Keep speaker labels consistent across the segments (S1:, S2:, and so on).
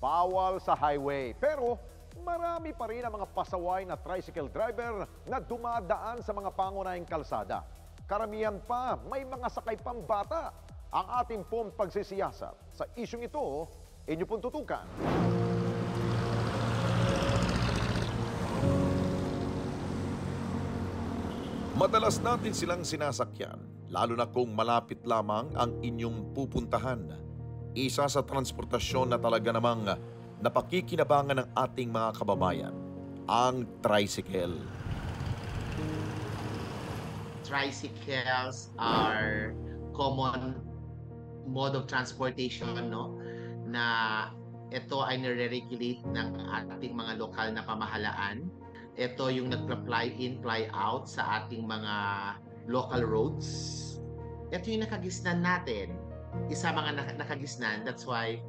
S1: bawal sa highway. Pero marami pa rin ang mga pasaway na tricycle driver na dumadaan sa mga pangunahing kalsada. Karamihan pa, may mga sakay pang bata. Ang ating pong pagsisiyasat sa isyong ito, inyo pong tutukan.
S2: Madalas natin silang sinasakyan, lalo na kung malapit lamang ang inyong pupuntahan. Isa sa transportasyon na talaga namang napakikinabangan ng ating mga kababayan, ang tricycle.
S3: Tricycles are common mode of transportation, no? Na ito ay nire-regulate ng ating mga lokal na pamahalaan. Ito yung nag-fly in, fly out sa ating mga local roads. Ito yung nakagisnan natin. Isa mga nakagisnan. That's why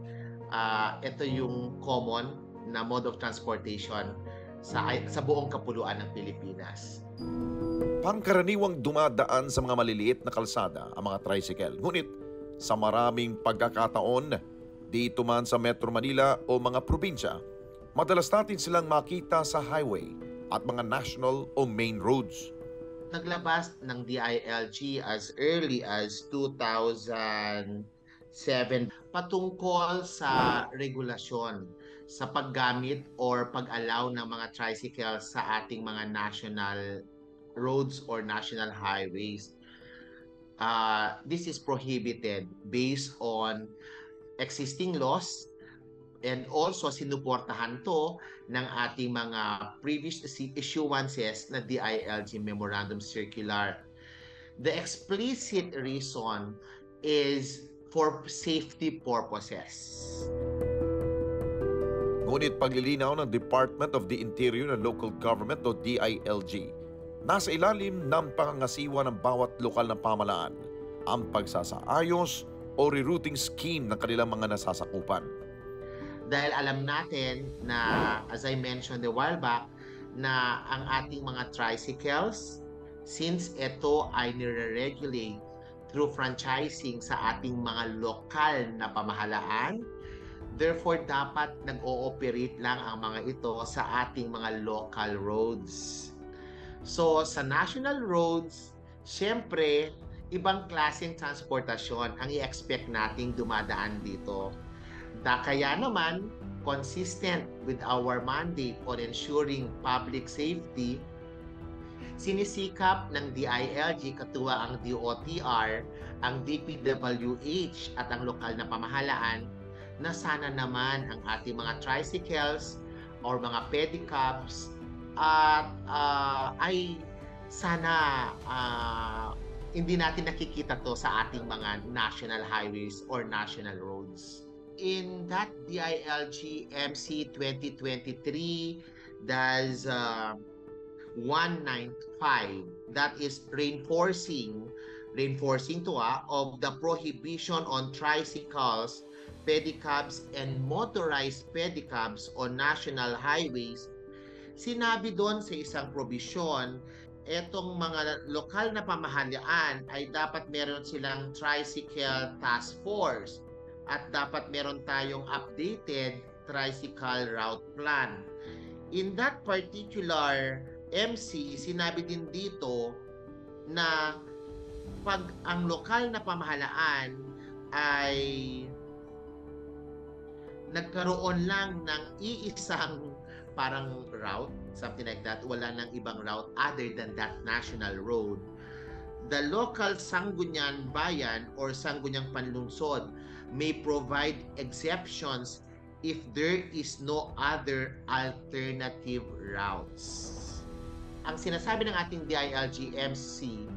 S3: ito yung common na mode of transportation sa buong kapuluan ng Pilipinas.
S2: Pangkaraniwang dumadaan sa mga maliliit na kalsada ang mga tricycle. Ngunit sa maraming pagkakataon, dito man sa Metro Manila o mga probinsya, madalas natin silang makita sa highway at mga national o main roads.
S3: Naglabas ng DILG as early as 2007 patungkol sa regulasyon sa paggamit or pag-allow ng mga tricycles sa ating mga national roads or national highways. This is prohibited based on existing laws. And also, sinuportahan to ng ating mga previous issuances na DILG Memorandum Circular. The explicit reason is for safety purposes.
S2: Ngunit paglilinaw ng Department of the Interior and Local Government o DILG, nasa ilalim ng pangangasiwa ng bawat lokal na pamahalaan ang pagsasaayos o rerouting scheme ng kanilang mga nasasakupan.
S3: Dahil alam natin na, as I mentioned a while back, na ang ating mga tricycles, since ito ay nire-regulate through franchising sa ating mga lokal na pamahalaan, therefore dapat nag-ooperate lang ang mga ito sa ating mga local roads. So sa national roads, syempre, ibang klaseng transportasyon ang i-expect nating dumadaan dito. Kaya naman, consistent with our mandate on ensuring public safety, sinisikap ng DILG, katuwa ang DOTR, ang DPWH at ang lokal na pamahalaan na sana naman ang ating mga tricycles or mga pedicabs at ay sana hindi natin nakikita to sa ating mga national highways or national roads. In that DILG MC 2023, there's 195 that is reinforcing to of the prohibition on tricycles, pedicabs, and motorized pedicabs on national highways. Sinabi doon sa isang probisyon, etong mga lokal na pamahalaan ay dapat meron silang tricycle task force at dapat meron tayong updated tricycle route plan. In that particular MC, sinabi din dito na pag ang lokal na pamahalaan ay nagkaroon lang ng iisang parang route, something like that, wala nang ibang route other than that national road, the local sangguniang bayan or sangguniang panlungsod may provide exceptions if there is no other alternative routes. Ang sinasabi ng ating DILG MC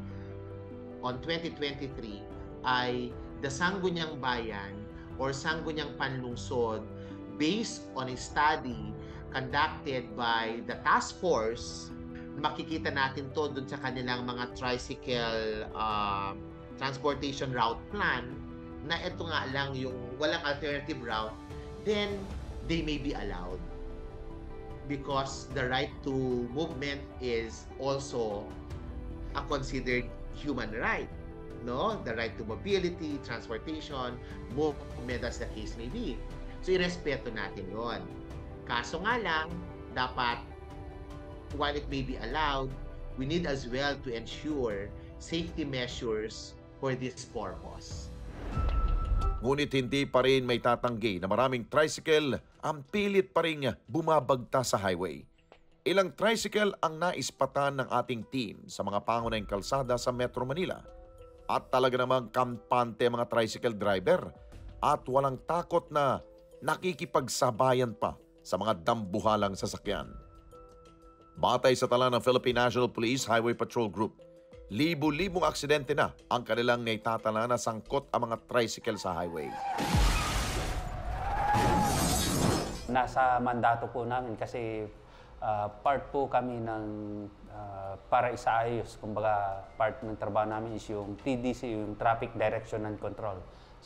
S3: on 2023 ay the sangguniang bayan or sangguniang panlungsod based on a study conducted by the task force. Makikita natin to dun sa kanilang mga tricycle transportation route plan na ito nga lang yung walang alternative route, then they may be allowed because the right to movement is also a considered human right, no? The right to mobility, transportation, movement as the case may be. So, irespeto natin yon. Kaso nga lang, dapat, while it may be allowed, we need as well to ensure safety measures for this purpose.
S2: Ngunit hindi pa rin may tatanggi na maraming tricycle ang pilit pa rin bumabagta sa highway. Ilang tricycle ang naispatan ng ating team sa mga pangunahing kalsada sa Metro Manila. At talaga namang kampante mga tricycle driver at walang takot na nakikipagsabayan pa sa mga dambuhalang sasakyan. Batay sa tala ng Philippine National Police Highway Patrol Group, libo-libong aksidente na ang kanilang naitatala na sangkot ang mga tricycle sa highway.
S4: Nasa mandato po namin kasi part po kami ng para isaayos. Kumbaga, part ng trabaho namin is yung TDC, yung Traffic Direction and Control.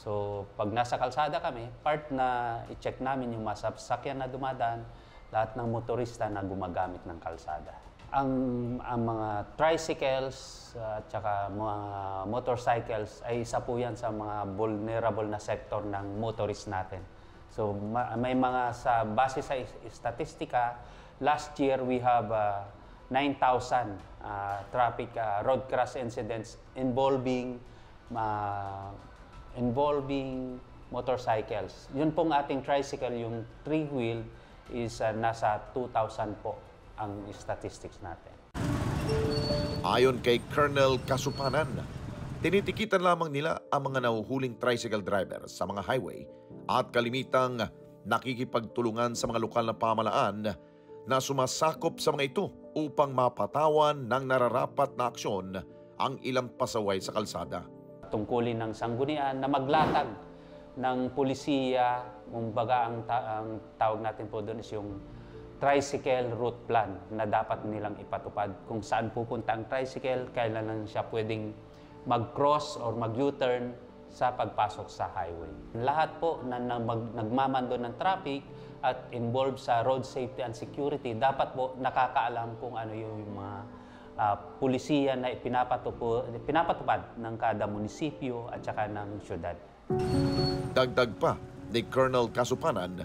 S4: So, pag nasa kalsada kami, part na i-check namin yung mga sasakyan na dumadaan, lahat ng motorista na gumagamit ng kalsada. Ang mga tricycles at saka mga motorcycles ay isa po yan sa mga vulnerable na sector ng motorist natin. So may mga sa base sa statistika, last year we have 9,000 traffic road crash incidents involving motorcycles. Yun pong ating tricycle, yung three-wheel is nasa 2,000 po ang statistics natin.
S2: Ayon kay Colonel Kasupanan, tinitikitan lamang nila ang mga nahuhuling tricycle drivers sa mga highway at kalimitang nakikipagtulungan sa mga lokal na pamahalaan na sumasakop sa mga ito upang mapatawan ng nararapat na aksyon ang ilang pasaway sa kalsada.
S4: Tungkulin ng sanggunian na maglatag ng pulisiya, kumbaga ang tawag natin po doon is yung tricycle route plan na dapat nilang ipatupad kung saan pupunta ang tricycle, kailan lang siya pwedeng mag-cross or mag-U-turn sa pagpasok sa highway. Lahat po na nagmamando ng traffic at involved sa road safety and security, dapat po nakakaalam kung ano yung mga pulisiya na pinapatupad ng kada munisipyo at saka ng syudad.
S2: Dagdag pa ni Colonel Kasupanan,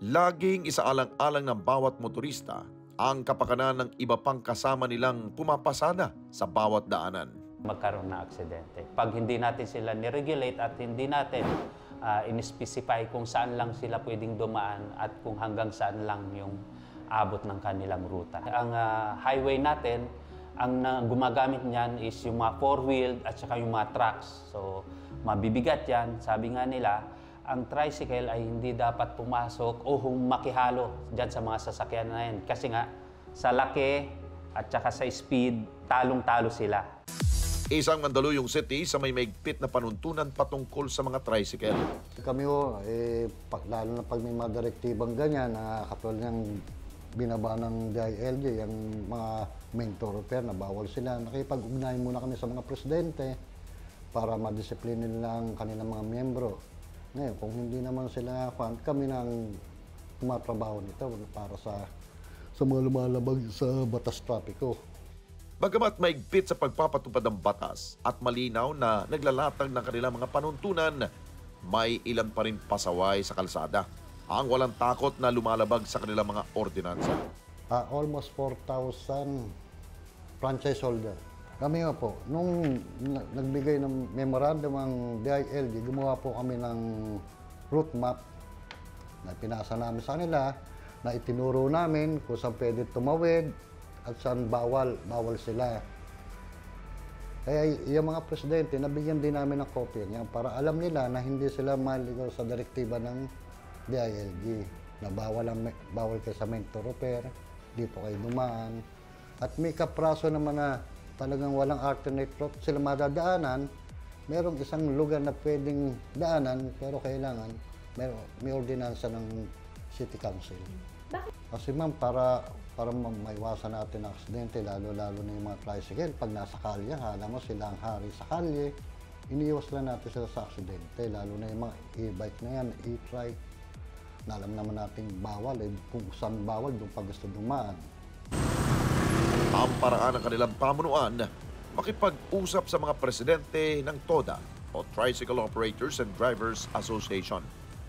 S2: laging isaalang-alang ng bawat motorista ang kapakanan ng iba pang kasama nilang pumapasada sa bawat daanan.
S4: Magkaroon na aksidente. Pag hindi natin sila niregulate at hindi natin in-specify kung saan lang sila pwedeng dumaan at kung hanggang saan lang yung abot ng kanilang ruta. Ang highway natin, ang gumagamit niyan is yung mga four-wheeled at saka yung mga trucks. So, mabibigat yan. Sabi nga nila, ang tricycle ay hindi dapat pumasok o makihalo dyan sa mga sasakyan na yan. Kasi nga, sa laki at saka sa speed, talong-talo sila.
S2: Isang Mandaluyong City sa may maigpit na panuntunan patungkol sa mga tricycle.
S5: Kami lalo na pag may mga direktibang ganyan, katulad ng binaba ng DILG, yung mga main thoroughfare na bawal sila, nakipag-ugnayan muna kami sa mga presidente para madisiplina nila ang kanilang mga miyembro. Ngayon, kung hindi naman sila, kami nang tumatrabaho nito para sa mga lumalabag sa batas trapiko.
S2: Bagamat maigpit sa pagpapatupad ng batas at malinaw na naglalatag ng kanilang mga panuntunan, may ilan pa rin pasaway sa kalsada ang walang takot na lumalabag sa kanilang mga ordinansa.
S5: Almost 4,000 franchise holder. Kami nga po, nung nagbigay ng memorandum ang DILG, gumawa po kami ng route map na pinasa namin sa kanila, na itinuro namin kung saan pwede tumawid at saan bawal sila. Kaya yung mga presidente, nabigyan din namin ng kopya niya para alam nila na hindi sila maligaw sa direktiba ng DILG, na bawal kayo sa main thoroughfare, di po kayo dumaan. At may kapraso naman na talagang walang alternate route sila madadaanan, merong isang lugar na pwedeng daanan, pero kailangan may ordinansa ng City Council. Kasi ma'am, para maiwasan natin ang aksidente, lalo-lalo na yung mga tricycle, pag nasa kalye, hala mo sila ang hari sa kalye, iniiwas lang natin sila sa aksidente, lalo na yung mga e-bike na yan, e-trike, na alam naman natin bawal, kung saan bawal, doon pa gusto dumaan.
S2: Ang paraan ng kanilang pamunuan, makipag-usap sa mga presidente ng TODA o Tricycle Operators and Drivers Association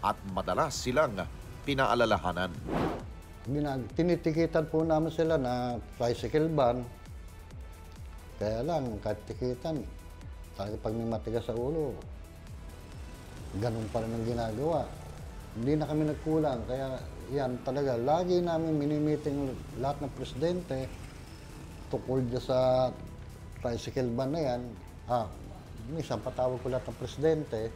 S2: at madalas silang pinaalalahanan.
S5: Tinitikitan po namin sila na tricycle ban. Kaya lang, kahit tikitan, talaga pag may matigas sa ulo, ganun pa rin ang ginagawa. Hindi na kami nagkulang, kaya yan talaga, lagi namin minimiting lahat ng presidente tukol dyan sa tricycle ban na yan. Minsan patawag ko lahat ng presidente,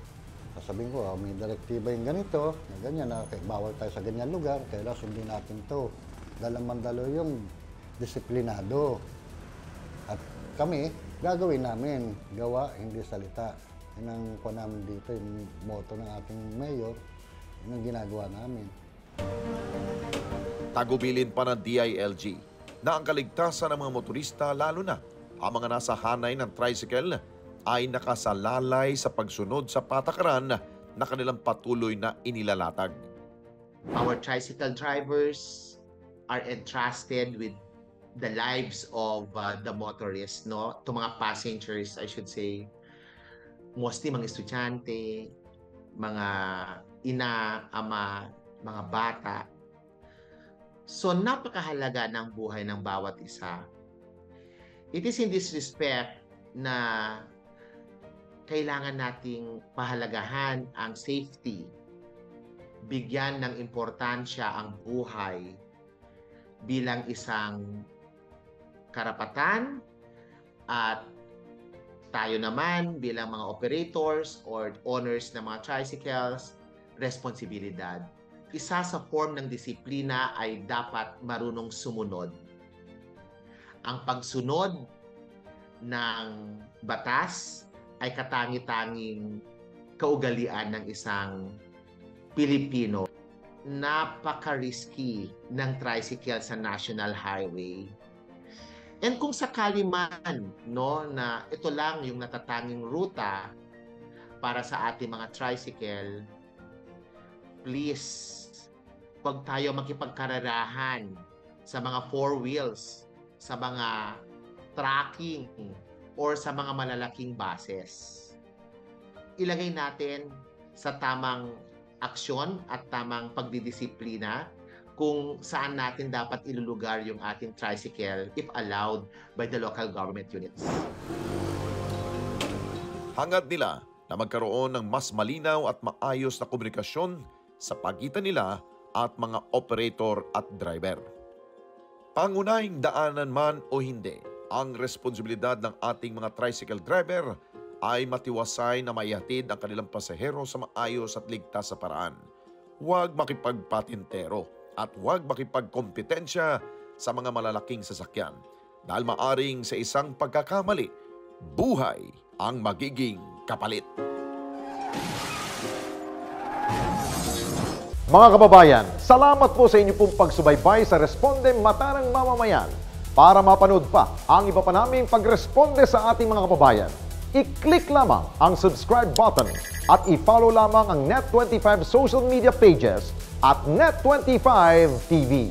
S5: sasabihin ko, may direktiba yung ganito, na ganyan, na bawal tayo sa ganyan lugar, kaya sundin natin to. Dalamandalo yung disiplinado. At kami, gagawin namin, gawa, hindi salita. Yan ang po namin dito, yung motto ng ating mayor, yun ang ginagawa namin.
S2: Tagubilin pa ng DILG na ang kaligtasan ng mga motorista, lalo na ang mga nasa hanay ng tricycle, ay nakasalalay sa pagsunod sa patakaran na kanilang patuloy na inilalatag.
S3: Our tricycle drivers are entrusted with the lives of the motorists, no? To mga passengers, I should say, mostly mga estudyante, mga ina, ama, mga bata. So napakahalaga ng buhay ng bawat isa. It is in this respect na kailangan nating pahalagahan ang safety, bigyan ng importansya ang buhay bilang isang karapatan, at tayo naman bilang mga operators or owners ng mga tricycles, responsibilidad. Isa sa form ng disiplina ay dapat marunong sumunod. Ang pagsunod ng batas ay katangi-tanging kaugalian ng isang Pilipino. Napaka-risky ng tricycle sa National Highway. And kung sakali man, no, na ito lang yung natatanging ruta para sa ating mga tricycle, please, huwag tayo makipagkararahan sa mga four wheels, sa mga tracking, or sa mga malalaking buses. Ilagay natin sa tamang aksyon at tamang pagdidisiplina kung saan natin dapat ilulugar yung ating tricycle if allowed by the local government units.
S2: Hangad nila na magkaroon ng mas malinaw at maayos na komunikasyon sa pagitan nila at mga operator at driver. Pangunahing daanan man o hindi, ang responsibilidad ng ating mga tricycle driver ay matiwasay na maihatid ang kanilang pasahero sa maayos at ligtas sa paraan. Huwag makipagpatintero at huwag makipagkompetensya sa mga malalaking sasakyan dahil maaring sa isang pagkakamali, buhay ang magiging kapalit.
S1: Mga kababayan, salamat po sa inyo pong pagsubaybay sa Responde Mata ng Mamamayan. Para mapanood pa ang iba pa naming pagresponde sa ating mga kababayan, i-click lamang ang subscribe button at i-follow lamang ang Net25 social media pages at Net25 TV.